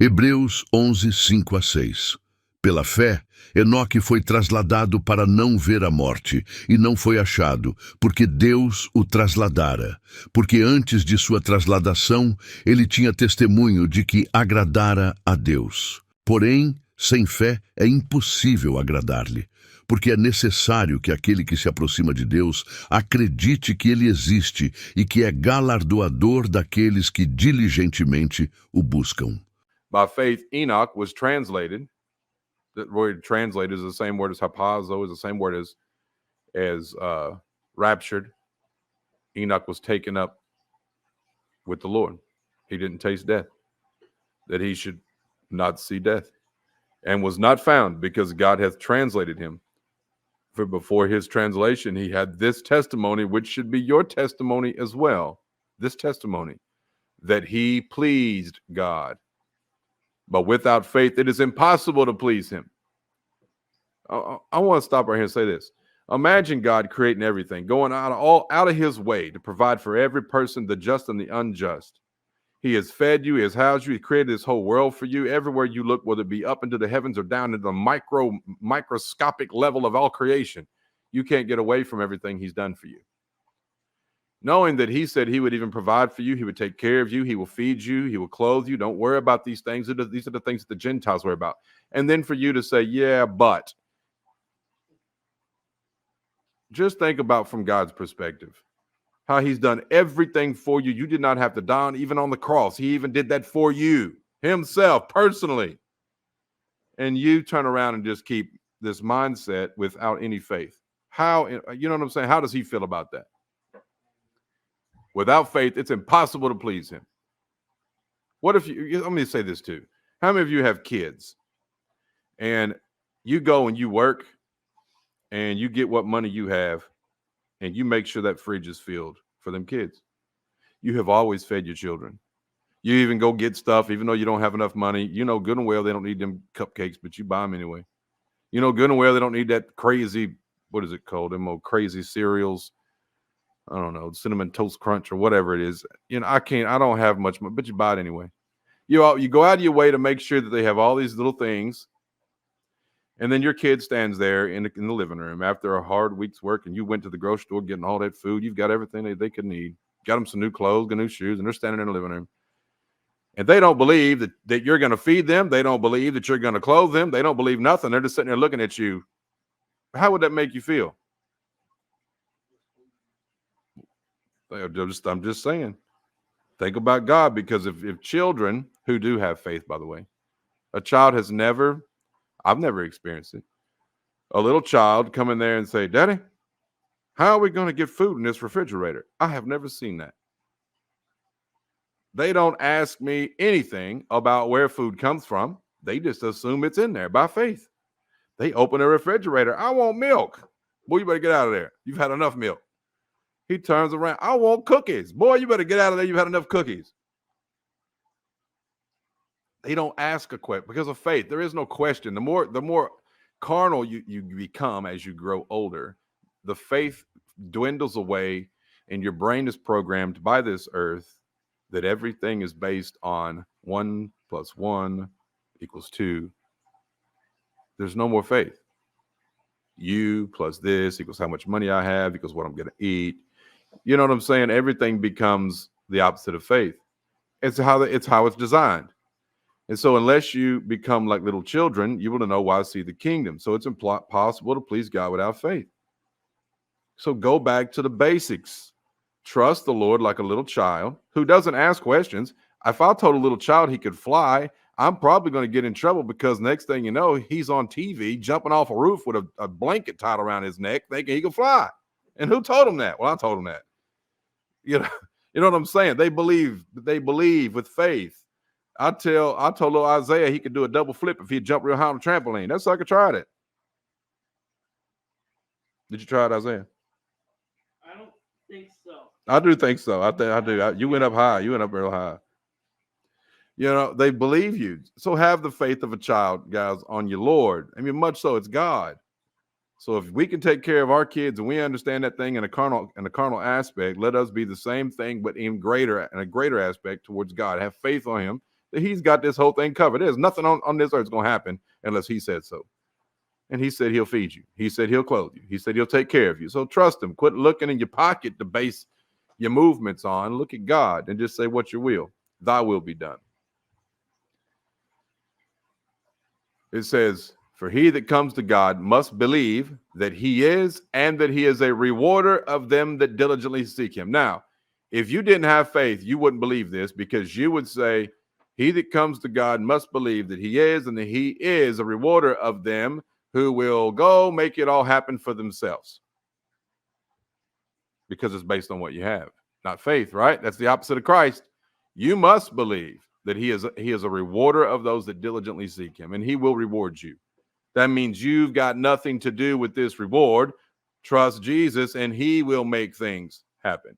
Hebreus 11, 5 a 6. Pela fé, Enoque foi trasladado para não ver a morte, e não foi achado, porque Deus o trasladara. Porque antes de sua trasladação, ele tinha testemunho de que agradara a Deus. Porém, sem fé é impossível agradar-lhe, porque é necessário que aquele que se aproxima de Deus acredite que ele existe e que é galardoador daqueles que diligentemente o buscam. By faith, Enoch was translated. The word translated is the same word as hapazo, is the same word as raptured. Enoch was taken up with the Lord. He didn't taste death, that he should not see death, and was not found, because God hath translated him. For before his translation, he had this testimony, which should be your testimony as well. This testimony, that he pleased God. But without faith, it is impossible to please him. I want to stop right here and say this. Imagine God creating everything, going out of his way to provide for every person, the just and the unjust. He has fed you, he has housed you, he created this whole world for you. Everywhere you look, whether it be up into the heavens or down into the microscopic level of all creation, you can't get away from everything he's done for you. Knowing that he said he would even provide for you, he would take care of you, he will feed you, he will clothe you. Don't worry about these things. These are the things that the Gentiles worry about. And then for you to say, yeah, but. Just think about from God's perspective, how he's done everything for you. You did not have to die, even on the cross. He even did that for you, himself, personally. And you turn around and just keep this mindset without any faith. How, you know what I'm saying? How does he feel about that? Without faith, it's impossible to please him. What if you, let me say this too. How many of you have kids and you go and you work and you get what money you have and you make sure that fridge is filled for them kids? You have always fed your children. You even go get stuff, even though you don't have enough money. You know good and well they don't need them cupcakes, but you buy them anyway. You know good and well they don't need that crazy, what is it called? Them old crazy cereals. I don't know, Cinnamon Toast Crunch or whatever it is. You know, I don't have much money, but you buy it anyway. You go out of your way to make sure that they have all these little things. And then your kid stands there in the living room after a hard week's work, and you went to the grocery store getting all that food. You've got everything they could need. Got them some new clothes, got new shoes, and they're standing in the living room. And they don't believe that you're going to feed them. They don't believe that you're going to clothe them. They don't believe nothing. They're just sitting there looking at you. How would that make you feel? I'm just saying. Think about God, because if children who do have faith, by the way, a child has never, I've never experienced it. A little child come in there and say, Daddy, how are we going to get food in this refrigerator? I have never seen that. They don't ask me anything about where food comes from. They just assume it's in there by faith. They open a refrigerator. I want milk. Boy, you better get out of there. You've had enough milk. He turns around. I want cookies. Boy, you better get out of there. You've had enough cookies. They don't ask a question because of faith. There is no question. The more carnal you become as you grow older, the faith dwindles away, and your brain is programmed by this earth that everything is based on 1 + 1 = 2. There's no more faith. You plus this equals how much money I have equals what I'm going to eat. You know what I'm saying? Everything becomes the opposite of faith. It's how it's designed. And so unless you become like little children, you will know why see the kingdom. So it's impossible to please God without faith. So go back to the basics. Trust the Lord like a little child who doesn't ask questions. If I told a little child he could fly, I'm probably going to get in trouble, because next thing you know, he's on TV jumping off a roof with a blanket tied around his neck thinking he can fly. And who told him that? Well, I told him that. You know what I'm saying? They believe with faith. I told little Isaiah he could do a double flip if he jumped real high on a trampoline. That sucker tried it. Did you try it, Isaiah? I don't think so. I do think so. I do. You went up high. You went up real high. You know, they believe you. So have the faith of a child, guys, on your Lord. I mean, much so, it's God. So if we can take care of our kids and we understand that thing in a carnal aspect, let us be the same thing, but in a greater aspect towards God. Have faith on him that he's got this whole thing covered. There's nothing on this earth going to happen unless he said so. And he said he'll feed you. He said he'll clothe you. He said he'll take care of you. So trust him. Quit looking in your pocket to base your movements on. Look at God and just say, what your will, thy will be done. It says, for he that comes to God must believe that he is, and that he is a rewarder of them that diligently seek him. Now, if you didn't have faith, you wouldn't believe this, because you would say, he that comes to God must believe that he is, and that he is a rewarder of them who will go make it all happen for themselves. Because it's based on what you have, not faith, right? That's the opposite of Christ. You must believe that he is a rewarder of those that diligently seek him, and he will reward you. That means you've got nothing to do with this reward. Trust Jesus, and he will make things happen.